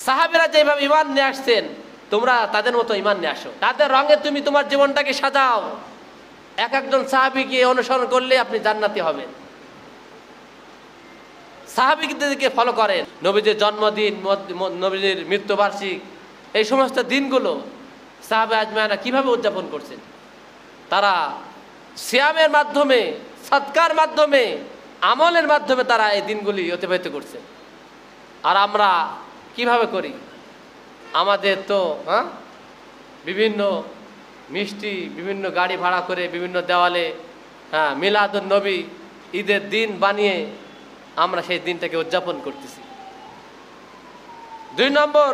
সাহাবীরা যেভাবে ঈমান নিয়ে আসছেন, তোমরা তাদের মতো ঈমান নিয়ে আসো, তাদের রঙে তুমি তোমার জীবনটাকে সাজাও। এক একজন সাহাবীকে অনুসরণ করলে আপনি জান্নাতি হবেন। সাহাবীদেরকে ফলো করেন। নবীজির জন্মদিন, নবীজির মৃত্যুবার্ষিক, এই সমস্ত দিনগুলো সাহাবে আজমাইনা কিভাবে উদযাপন করছেন? তারা সিয়ামের মাধ্যমে, সৎকার মাধ্যমে, আমলের মাধ্যমে তারা এই দিনগুলি অতিবাহিত করছে। আর আমরা কিভাবে করি? আমাদের তো বিভিন্ন মিষ্টি, বিভিন্ন গাড়ি ভাড়া করে বিভিন্ন দেওয়ালে মিলাদুন নবী, ঈদের দিন বানিয়ে আমরা সেই দিনটাকে উদযাপন করতেছি। 2 নম্বর,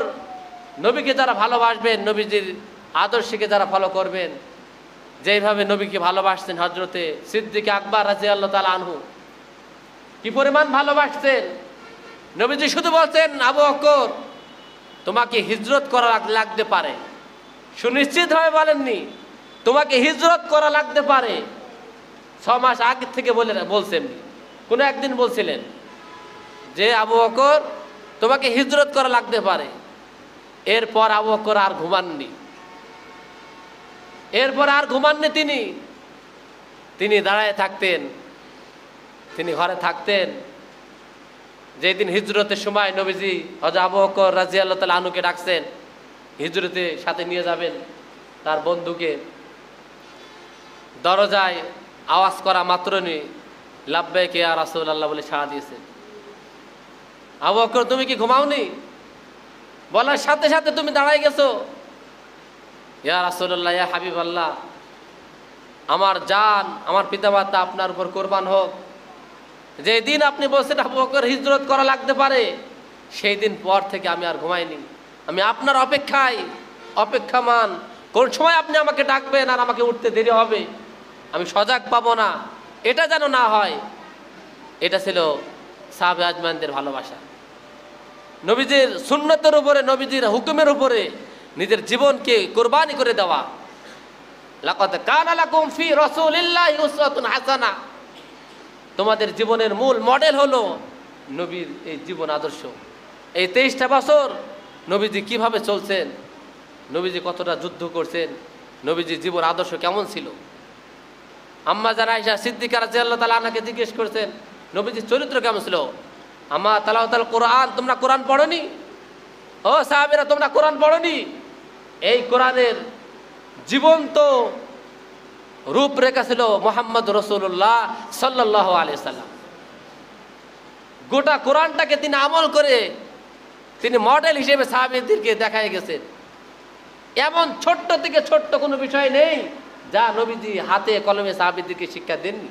নবীকে যারা ভালোবাসবেন, নবীজির আদর্শকে যারা ফলো করবেন, যেইভাবে নবীকে ভালোবাসতেন হযরতে সিদ্দিক আকবর রাদিয়াল্লাহু তাআলা আনহু, কি পরিমাণ ভালোবাসতেন। নবীজি শুধু বলছেন, আবু বকর তোমাকে হিজরত করা লাগতে পারে, সুনিশ্চিতভাবে বলেননি তোমাকে হিজরত করা লাগতে পারে। 6 মাস আগে থেকে বলছেন, কোনো একদিন বলছিলেন যে আবু বকর তোমাকে হিজরত করা লাগতে পারে। এরপর আবু বকর আর ঘুমাননি, তিনি দাঁড়ায় থাকতেন, তিনি ঘরে থাকতেন। যেদিন হিজরতের সময় নবীজি হযরত আবু বকর রাদিয়াল্লাহু তাআলা আনহুকে ডাকছেন, হিজরতে সাথে নিয়ে যাবেন তার বন্ধুকে, দরজায় আওয়াজ করা মাত্রই লাব্বাইক ইয়া রাসূলুল্লাহ বলে সাড়া দিয়েছেন। আবু বকর তুমি কি ঘুমাওনি? বলার সাথে সাথে তুমি দাঁড়ায় গেছো। ইয়া রাসূলুল্লাহ, ইয়া হাবিবাল্লাহ, আমার জান, আমার পিতামাতা আপনার উপর কোরবান হোক। যেই দিন আপনি বলছেন আবু বকর হিজরত করা লাগতে পারে, সেই দিন পর থেকে আমি আর ঘুমাইনি। আমি আপনার অপেক্ষামান, কোন সময় আপনি আমাকে ডাকবেন আর আমাকে উঠতে দেরি হবে, আমি সজাগ পাবো না, এটা যেন না হয়। এটা ছিল সাহাবে আজমাইনদের ভালোবাসা। নবীজির সুন্নতের উপরে, নবীজির হুকুমের উপরে নিজের জীবনকে কোরবানি করে দেওয়া। লাকাদ কানা লাকুম ফি রাসূলিল্লাহি উসওয়াতুন হাসানাহ, তোমাদের জীবনের মূল মডেল হলো নবীর এই জীবন আদর্শ। এই 23টা বছর নবীজি কিভাবে চলছেন, নবীজি কতটা যুদ্ধ করছেন, নবীজির জীবন আদর্শ কেমন ছিল। আম্মা জান আয়েশা সিদ্দিকা রাদিয়াল্লাহু তাআলা আনহাকে জিজ্ঞেস করেছেন নবীজির চরিত্র কেমন ছিল। আম্মা তালাওয়াতুল কোরআন, তোমরা কোরআন পড়োনি? ও সাহাবীরা, তোমরা কোরআন পড়োনি? এই কোরআনের জীবন্ত রূপরেখা ছিল মুহাম্মদ রাসূলুল্লাহ সাল্লাল্লাহু আলাইহি সাল্লাম। গোটা কোরআনটাকে তিনি আমল করে তিনি মডেল হিসেবে সাহাবীদেরকে দেখায় গেছেন। এমন ছোট্ট থেকে ছোট্ট কোনো বিষয় নেই যা নবীজি হাতে কলমে সাহাবীদেরকে শিক্ষা দেননি।